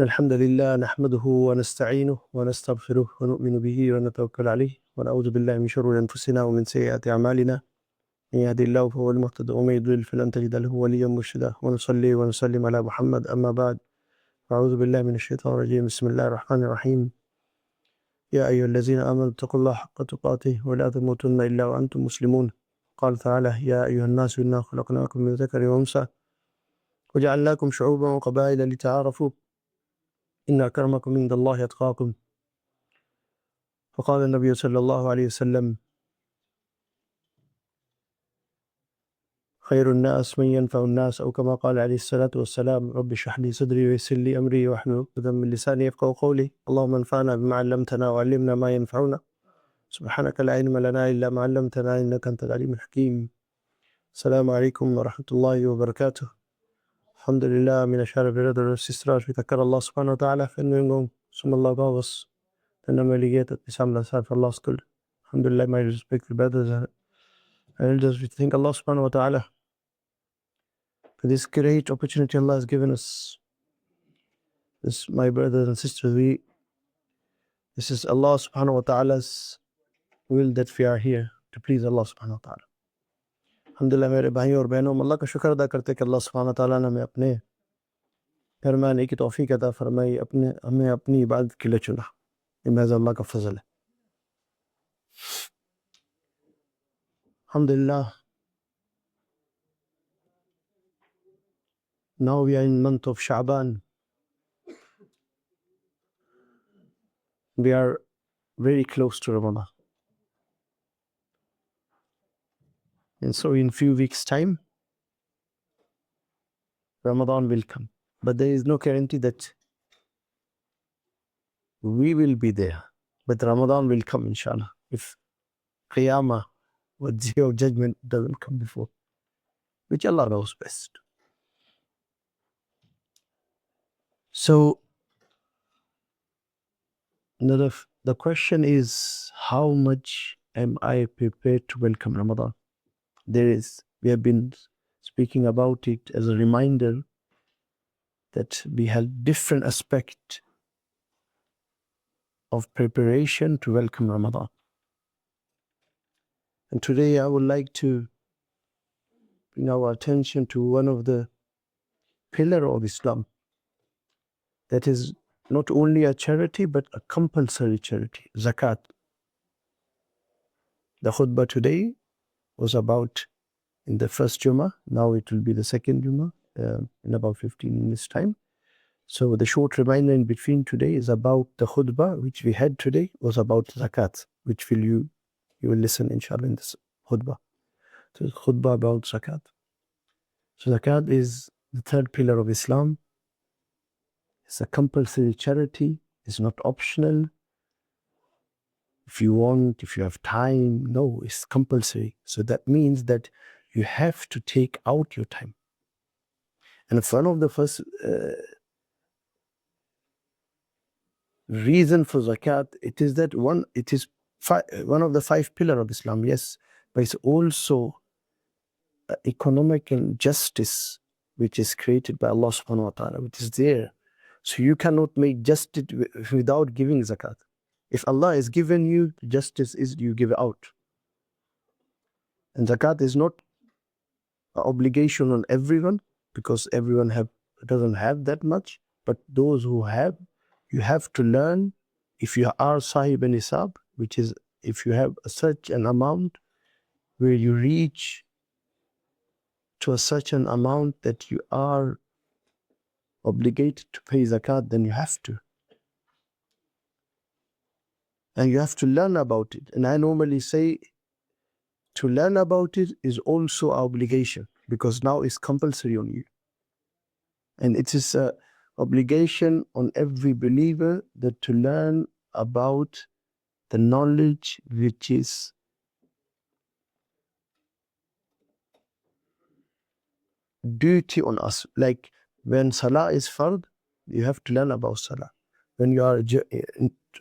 الحمد لله نحمده ونستعينه ونستغفره ونؤمن به ونتوكل عليه ونعوذ بالله من شرور أنفسنا ومن سيئات أعمالنا من يهدي الله فهو المهتد ومن يضلل فلن تجد له وليا مرشدا ونصلي ونسلم على محمد أما بعد أعوذ بالله من الشيطان الرجيم بسم الله الرحمن الرحيم يا أيها الذين آمنوا اتقوا الله حق تقاته ولا تموتن إلا وأنتم مسلمون قال تعالى يا أيها الناس إنا خلقناكم من ذكر وأنثى وجعلناكم شعوبا وقبائل لتعارفوا إن أكرمكم عند الله أتقاكم فقال النبي صلى الله عليه وسلم خير الناس من ينفع الناس أو كما قال عليه الصلاة والسلام رب اشرح لي صدري ويسر لي أمري واحلل عقدة من لساني يفقهوا قولي اللهم انفعنا بما علمتنا وعلمنا ما ينفعنا سبحانك لا علم لنا إلا ما علمتنا إنك أنت العليم الحكيم. السلام عليكم ورحمة الله وبركاته. Alhamdulillah, mina kära bröder och systrar, vi tackar Allah subhanahu wa ta'ala för ännu en gång som Allah gav oss denna möjlighet att vi samlas här för Allahs skull. Alhamdulillah, my respected brothers and elders, we thank Allah subhanahu wa ta'ala for this great opportunity Allah has given us. This, my brothers and sisters, this is Allah subhanahu wa ta'ala's will that we are here to please Allah subhanahu wa ta'ala. अल्हम्दुलिल्लाह मेरे भाइयों और बहनों, अल्लाह का शुक्र अदा करते कि अल्लाह सुब्हानहू व तआला ने हमें अपने फरमाने की तौफीक अता फरमाई, हमें अपनी इबादत के लिए चुना. ये महज अल्लाह का फजल है. Alhamdulillah, now we are in month of Sha'ban. We are very close to Ramadan. And so in few weeks time, Ramadan will come. But there is no guarantee that we will be there. But Ramadan will come, inshallah, if Qiyamah or Day of Judgment doesn't come before, which Allah knows best. So, the question is, how much am I prepared to welcome Ramadan? We have been speaking about it as a reminder that we have different aspects of preparation to welcome Ramadan. And today I would like to bring our attention to one of the pillars of Islam that is not only a charity but a compulsory charity, Zakat. The khutbah today was about in the first Jummah, now it will be the second Jummah in about 15 minutes time. So the short reminder in between today is about the khutbah which we had today was about Zakat, which you will listen inshallah in this khutbah. So khutbah about Zakat. So Zakat is the third pillar of Islam. It's a compulsory charity, it's not optional. If you want, if you have time, no, it's compulsory. So that means that you have to take out your time. And one of the first reason for Zakat, it is that one of the 5 pillars of Islam, yes, but it's also economical justice which is created by Allah subhanahu wa ta'ala, which is there. So you cannot make justice without giving Zakat. If Allah has given you, justice is you give out. And Zakat is not an obligation on everyone because everyone doesn't have that much. But those who have, you have to learn. If you are sahib and nisab, which is if you have such an amount where you reach to such an amount that you are obligated to pay Zakat, then you have to. And you have to learn about it. And I normally say to learn about it is also an obligation because now it's compulsory on you. And it is an obligation on every believer that to learn about the knowledge which is duty on us. Like when Salah is fard, you have to learn about Salah. When you are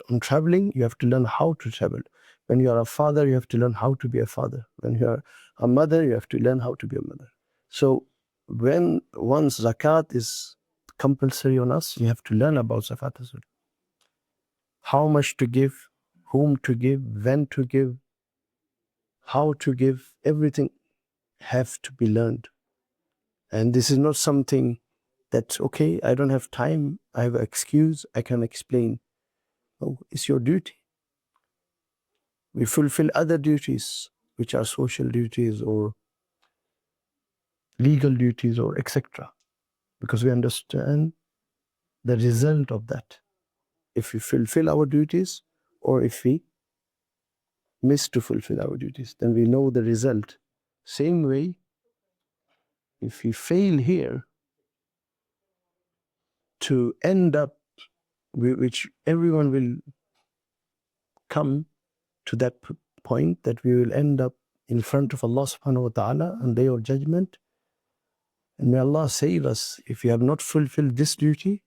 on traveling, you have to learn how to travel. When you are a father, you have to learn how to be a father. When you are a mother, you have to learn how to be a mother. So when once Zakat is compulsory on us, we have to learn about zakat as well. How much to give, whom to give, when to give, how to give, everything have to be learned. And this is not something that, okay, I don't have time, I have an excuse, I can explain. No, it's your duty. We fulfill other duties, which are social duties or legal duties or etc. Because we understand the result of that. If we fulfill our duties or if we miss to fulfill our duties, then we know the result. Same way, if we fail here, to end up, which everyone will come to that point, that we will end up in front of Allah subhanahu wa ta'ala on day of judgment. And may Allah save us. If we have not fulfilled this duty,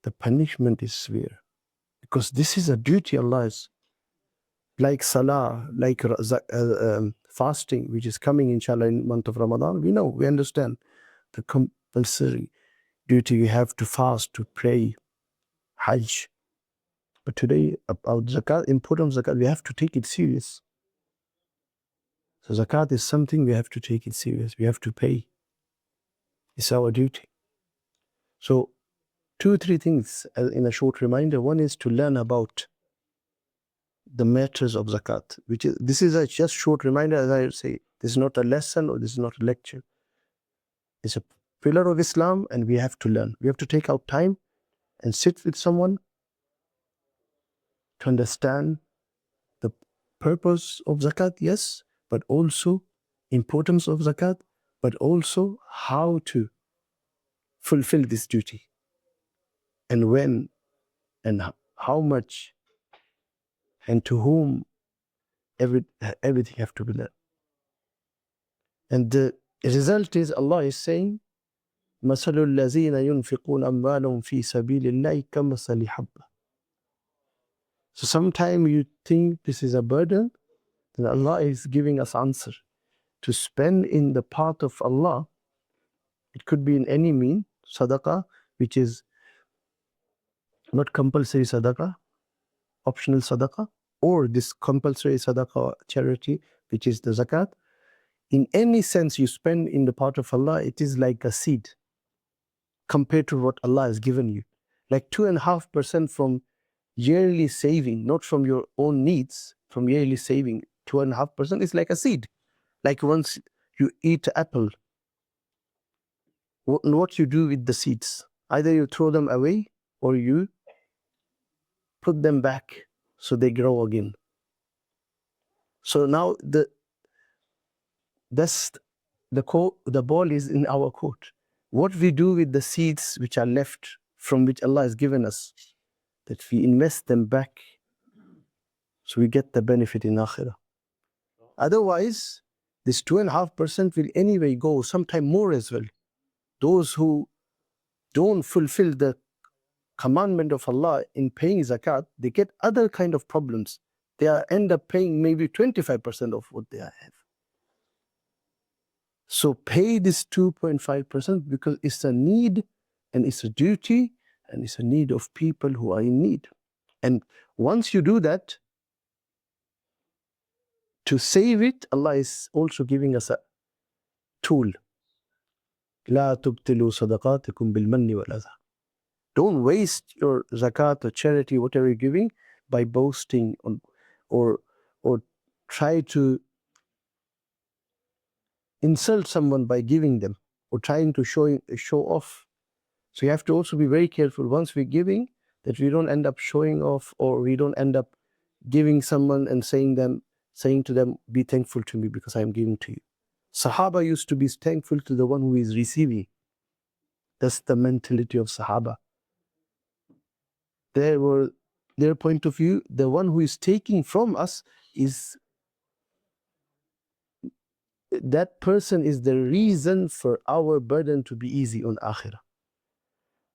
the punishment is severe. Because this is a duty Allah is, like salah, like fasting, which is coming inshallah in the month of Ramadan. We know, we understand the compulsory duty you have to fast, to pray, Hajj. But today, about zakat, important zakat, we have to take it serious. So zakat is something we have to take it serious. We have to pay. It's our duty. So 2-3 things in a short reminder. One is to learn about the matters of zakat, this is a just short reminder. As I say, this is not a lesson or this is not a lecture. It's a pillar of Islam, and we have to learn. We have to take out time and sit with someone to understand the purpose of zakat, yes, but also importance of zakat, but also how to fulfill this duty, and when, and how much, and to whom. Everything have to be learned. And the result is Allah is saying, مَثَلُ الَّذِينَ يُنْفِقُونَ أَمْوَالَهُمْ فِي سَبِيلِ اللَّهِ كَمَثَلِ حَبَّةٍ. So sometimes you think this is a burden, then Allah is giving us answer. To spend in the path of Allah, it could be in any mean, sadaqah, which is not compulsory sadaqah, optional sadaqah, or this compulsory sadaqah charity, which is the zakat. In any sense you spend in the path of Allah, it is like a seed compared to what Allah has given you. Like 2.5% from yearly saving, not from your own needs, from yearly saving, 2.5% is like a seed. Like once you eat an apple, what you do with the seeds? Either you throw them away or you put them back so they grow again. So now the ball is in our court. What we do with the seeds which are left, from which Allah has given us, that we invest them back so we get the benefit in akhirah. Otherwise, this 2.5% will anyway go, sometime more as well. Those who don't fulfill the commandment of Allah in paying zakat, they get other kind of problems. They end up paying maybe 25% of what they have. So pay this 2.5% because it's a need, and it's a duty, and it's a need of people who are in need. And once you do that, to save it, Allah is also giving us a tool. Law تبطلوا صدقاتكم بالمن والأذى. Don't waste your zakat or charity, whatever you're giving, by boasting on, or try to insult someone by giving them, or trying to show off. So you have to also be very careful once we're giving, that we don't end up showing off, or we don't end up giving someone and saying to them, be thankful to me because I am giving to you. Sahaba used to be thankful to the one who is receiving. That's the mentality of Sahaba. Their point of view, the one who is taking from us is, that person is the reason for our burden to be easy on akhirah.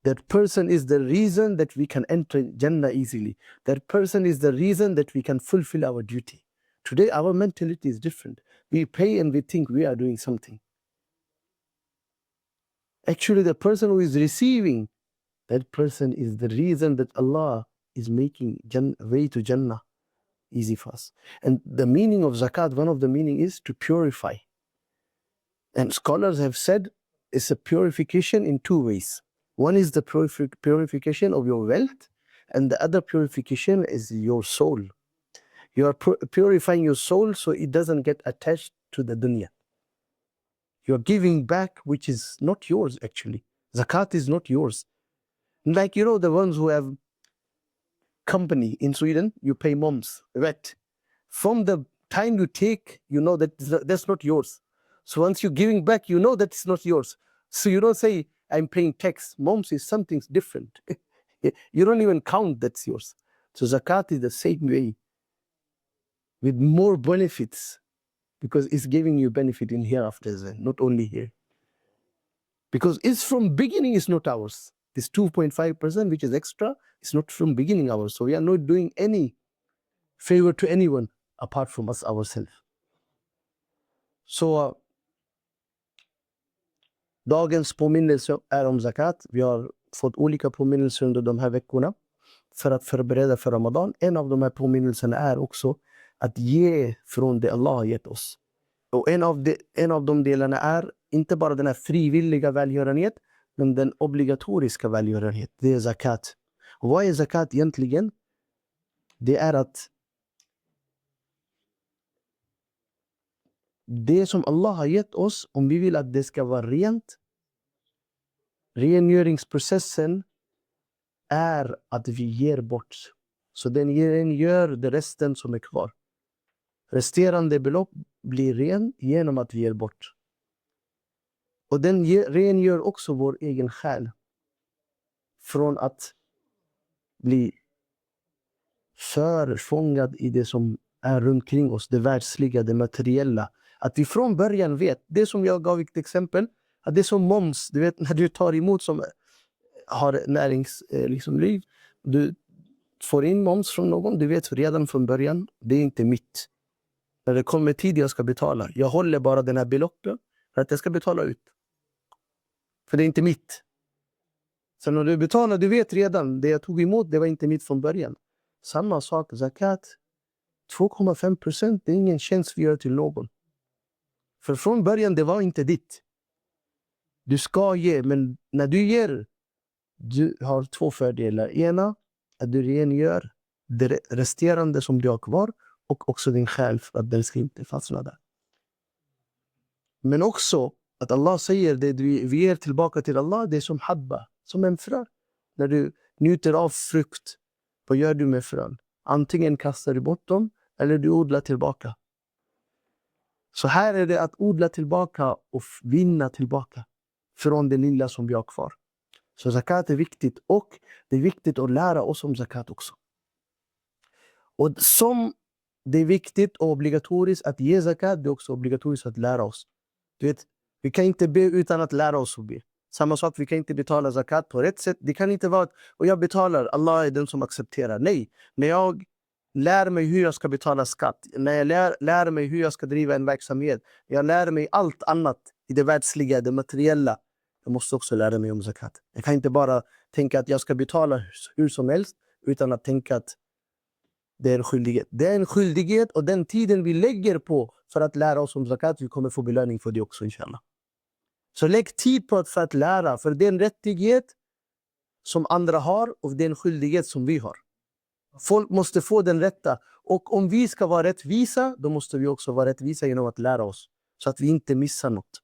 That person is the reason that we can enter Jannah easily. That person is the reason that we can fulfill our duty. Today our mentality is different. We pay and we think we are doing something. Actually, the person who is receiving, that person is the reason that Allah is making way to Jannah easy for us. And the meaning of zakat, one of the meaning is to purify. And scholars have said it's a purification in two ways. One is the purification of your wealth, and the other purification is your soul. You are purifying your soul so it doesn't get attached to the dunya. You're giving back which is not yours actually. Zakat is not yours. Like, the ones who have company in Sweden, you pay moms, right? From the time you take, that that's not yours. So once you're giving back, that it's not yours. So you don't say, I'm paying tax. Moms is something different. You don't even count that's yours. So zakat is the same way, with more benefits, because it's giving you benefit in hereafter, not only here. Because it's from beginning, it's not ours. This 2.5% which is extra, it's not from beginning ours. So we are not doing any favor to anyone apart from us ourselves. Så dagens påminnelse är om zakat. Vi har fått olika påminnelser under de här veckorna för att förbereda för Ramadan. En av de här påminnelserna är också att ge från det Allah har gett oss. Och en av de delarna är inte bara den här frivilliga välgörenhet, men den obligatoriska välgörenhet. Det är zakat. Och vad är zakat egentligen? Det är att det som Allah har gett oss, om vi vill att det ska vara rent, rengöringsprocessen är att vi ger bort. Så den gör det resten som är kvar. Resterande belopp blir ren genom att vi ger bort. Och den rengör också vår egen själ från att bli förfångad i det som är runt kring oss, det världsliga, det materiella. Att vi från början vet, det som jag gav ett exempel, att det är som moms, du vet när du tar emot som har näringsliv, du får in moms från någon, du vet redan från början, det är inte mitt. När det kommer tid jag ska betala, jag håller bara den här beloppet för att jag ska betala ut. För det är inte mitt. Så när du betalar, du vet redan, det jag tog emot, det var inte mitt från början. Samma sak, zakat, 2,5%, det är ingen tjänst vi gör till någon. För från början, det var inte ditt. Du ska ge, men när du ger, du har två fördelar. Ena, att du rengör det resterande som du har kvar, och också din själ, för att den ska inte fastna där. Men också att Allah säger det vi ger tillbaka till Allah, det är som habba, som en frö. När du njuter av frukt, vad gör du med frön? Antingen kastar du bort dem eller du odlar tillbaka. Så här är det att odla tillbaka och vinna tillbaka från det lilla som vi har kvar. Så zakat är viktigt, och det är viktigt att lära oss om zakat också. Och som det är viktigt och obligatoriskt att ge zakat, det är också obligatoriskt att lära oss. Du vet, vi kan inte be utan att lära oss att be. Samma sak, vi kan inte betala zakat på rätt sätt. Det kan inte vara att och jag betalar, Allah är den som accepterar. Nej, när jag lär mig hur jag ska betala skatt, när jag lär mig hur jag ska driva en verksamhet, jag lär mig allt annat i det världsliga, det materiella, jag måste också lära mig om zakat. Jag kan inte bara tänka att jag ska betala hur som helst utan att tänka att det är en skyldighet. Det är en skyldighet, och den tiden vi lägger på för att lära oss om zakat, vi kommer få belöning för det också, inshallah. Så lägg tid på för att lära, för det är en rättighet som andra har och det är en skyldighet som vi har. Folk måste få den rätta, och om vi ska vara rättvisa, då måste vi också vara rättvisa genom att lära oss, så att vi inte missar något.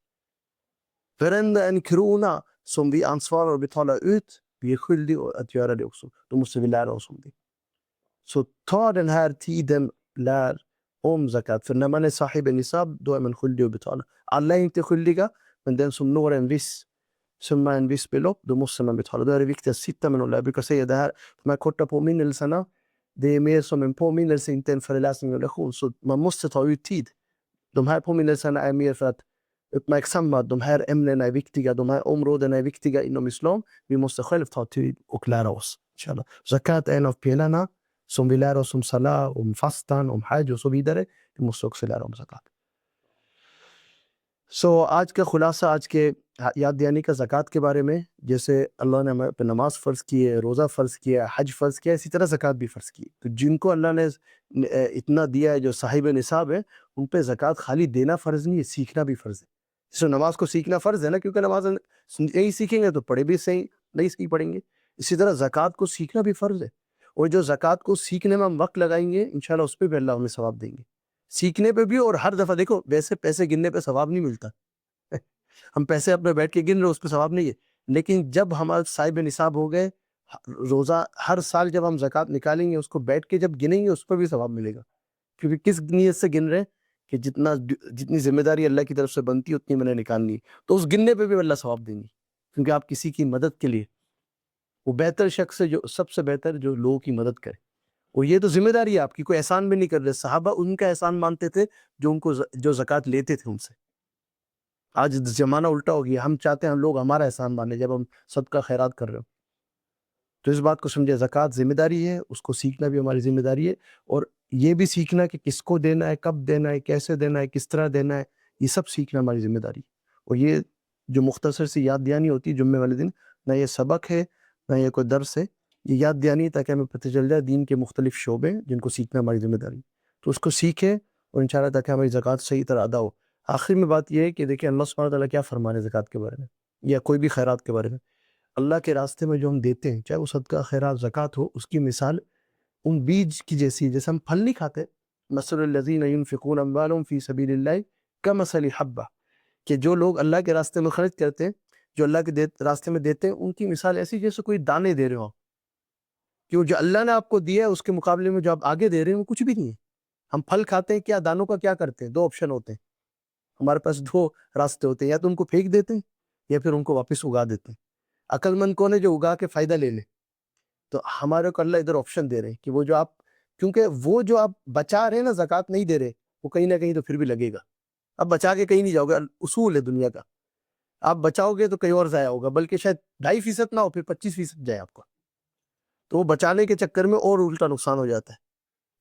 Varenda en krona som vi ansvarar att betala ut, vi är skyldiga att göra det också. Då måste vi lära oss om det. Så ta den här tiden, lär om zakat. För när man är sahib nisab, då är man skyldig att betala. Alla är inte skyldiga, men den som når en viss summa, en viss belopp, då måste man betala. Då är det viktigt att sitta med någon. Jag brukar säga det här, de här korta påminnelserna, det är mer som en påminnelse, inte en föreläsning och lektion. Så man måste ta ut tid. De här påminnelserna är mer för att uppmärksamma att de här ämnena är viktiga, de här områdena är viktiga inom islam. Vi måste själv ta tid och lära oss, inshallah. Zakat är en av pelarna som vi lär oss om salah, om fastan, om hajj och så vidare. Vi måste också lära om zakat. آج کا خلاصہ آج کے یاد دہانی کا زکوٰۃ کے بارے میں. جیسے اللہ نے ہمیں پہ نماز فرض کی ہے، روزہ فرض کیا ہے، حج فرض کیا ہے، اسی طرح زکوٰۃ بھی فرض کی ہے. تو جن کو اللہ نے اتنا دیا ہے، جو صاحب نصاب ہے، ان پہ زکوٰۃ خالی دینا فرض نہیں ہے، سیکھنا بھی فرض ہے. جیسے نماز کو سیکھنا فرض ہے نا، کیونکہ نماز نہیں سیکھیں گے تو پڑھے بھی صحیح نہیں سیکھ پڑیں گے. اسی طرح زکوٰۃ کو سیکھنا بھی فرض ہے، اور جو زکوٰۃ کو سیکھنے میں ہم وقت لگائیں گے انشاءاللہ اس پہ بھی اللہ ہمیں ثواب دیں گے. سیکھنے پہ بھی، اور ہر دفعہ دیکھو ویسے پیسے گننے پہ ثواب نہیں ملتا. ہم پیسے اپنے بیٹھ کے گن رہے اس پہ ثواب نہیں ہے، لیکن جب ہمارے صاحب نصاب ہو گئے، روزہ ہر سال جب ہم زکوٰۃ نکالیں گے، اس کو بیٹھ کے جب گنیں گے اس پر بھی ثواب ملے گا. کیونکہ کس نیت سے گن رہے ہیں کہ جتنی ذمہ داری اللہ کی طرف سے بنتی ہے اتنی میں نے نکالنی ہے، تو اس گننے پہ بھی اللہ ثواب دیں گے. کیونکہ آپ کسی کی مدد کے لیے، وہ بہتر شخص ہے جو سب سے بہتر جو لوگوں کی مدد کرے. اور یہ تو ذمہ داری ہے آپ کی، کوئی احسان بھی نہیں کر رہے. صحابہ ان کا احسان مانتے تھے جو زکوٰۃ لیتے تھے ان سے. آج زمانہ الٹا ہو گیا، ہم چاہتے ہیں ہم لوگ ہمارا احسان مانے جب ہم صدقہ خیرات کر رہے ہو. تو اس بات کو سمجھے، زکوٰۃ ذمہ داری ہے، اس کو سیکھنا بھی ہماری ذمہ داری ہے. اور یہ بھی سیکھنا کہ کس کو دینا ہے، کب دینا ہے، کیسے دینا ہے، کس طرح دینا ہے، یہ سب سیکھنا ہماری ذمہ داری ہے. اور یہ جو مختصر سی یاد دہانی ہوتی ہے جمعے والے دن، نہ یہ سبق ہے نہ یہ کوئی درس ہے، یہ یاد دہانی تاکہ ہمیں پتہ چل جائے دین کے مختلف شعبے جن کو سیکھنا ہماری ذمہ داری ہے. تو اس کو سیکھیں اور انشاءاللہ تاکہ ہماری زکوٰۃ صحیح طرح ادا ہو. آخر میں بات یہ ہے کہ دیکھیں اللہ سبحانہ وتعالیٰ کیا فرمانے زکوٰۃ کے بارے میں یا کوئی بھی خیرات کے بارے میں. اللہ کے راستے میں جو ہم دیتے ہیں، چاہے وہ صدقہ خیرات زکوٰۃ ہو، اس کی مثال ان بیج کی جیسی ہے. جیسے ہم پھل نہیں کھاتے، مثل الذین ينفقون اموالهم فی سبیل اللہ کمثل حبہ، کہ جو لوگ اللہ کے راستے میں خرچ کرتے ہیں، جو اللہ کے راستے میں دیتے ہیں، ان کی مثال ایسی جیسے کوئی دانے دے رہے ہو. کہ جو اللہ نے آپ کو دیا ہے اس کے مقابلے میں جو آپ آگے دے رہے ہیں وہ کچھ بھی نہیں ہے. ہم پھل کھاتے ہیں، کیا دانوں کا کیا کرتے ہیں؟ دو آپشن ہوتے ہیں ہمارے پاس، دو راستے ہوتے ہیں، یا تو ان کو پھینک دیتے ہیں یا پھر ان کو واپس اگا دیتے ہیں. عقل مند کون ہے؟ جو اگا کے فائدہ لے لے. تو ہمارے کو اللہ ادھر آپشن دے رہے ہیں کہ وہ جو آپ، کیونکہ وہ جو آپ بچا رہے ہیں نا، زکوٰۃ نہیں دے رہے، وہ کہیں نہ کہیں تو پھر بھی لگے گا. اب بچا کے کہیں نہیں جاؤ گے، اصول ہے دنیا کا. آپ بچاؤ گے تو کہیں اور ضائع ہوگا، بلکہ شاید 2.5% نہ ہو، پھر 25% جائے آپ کو. تو وہ بچانے کے چکر میں اور الٹا نقصان ہو جاتا ہے،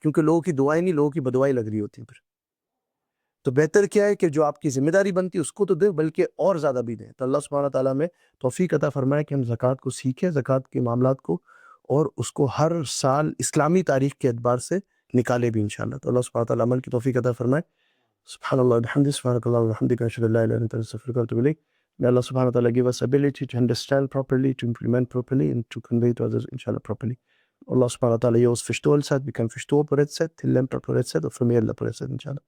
کیونکہ لوگوں کی دعائیں نہیں، لوگوں کی بدعائیں لگ رہی ہوتی ہیں پھر. تو بہتر کیا ہے کہ جو آپ کی ذمہ داری بنتی ہے اس کو تو دیں، بلکہ اور زیادہ بھی دیں. تو اللہ سبحانہ تعالیٰ میں توفیق عطا فرمائے کہ ہم زکوٰۃ کو سیکھیں، زکوٰۃ کے معاملات کو، اور اس کو ہر سال اسلامی تاریخ کے اعتبار سے نکالے بھی انشاءاللہ. تو اللہ سبحانہ تعالیٰ عمل کی توفیق عطا فرمائے. سبحان اللہ وبحمدہ، سبحانک اللہم وبحمدک، اشہد ان لا الہ الا انت، استغفرک واتوب الیک. May Allah subhanahu wa ta'ala give us ability to understand properly, to implement properly, and to convey to others inshallah properly. Allah subhanahu wa ta'ala ge oss förståelse att vi kan förstå på rätt sätt, tillämpa på rätt sätt och förmedla på rätt sätt inshallah.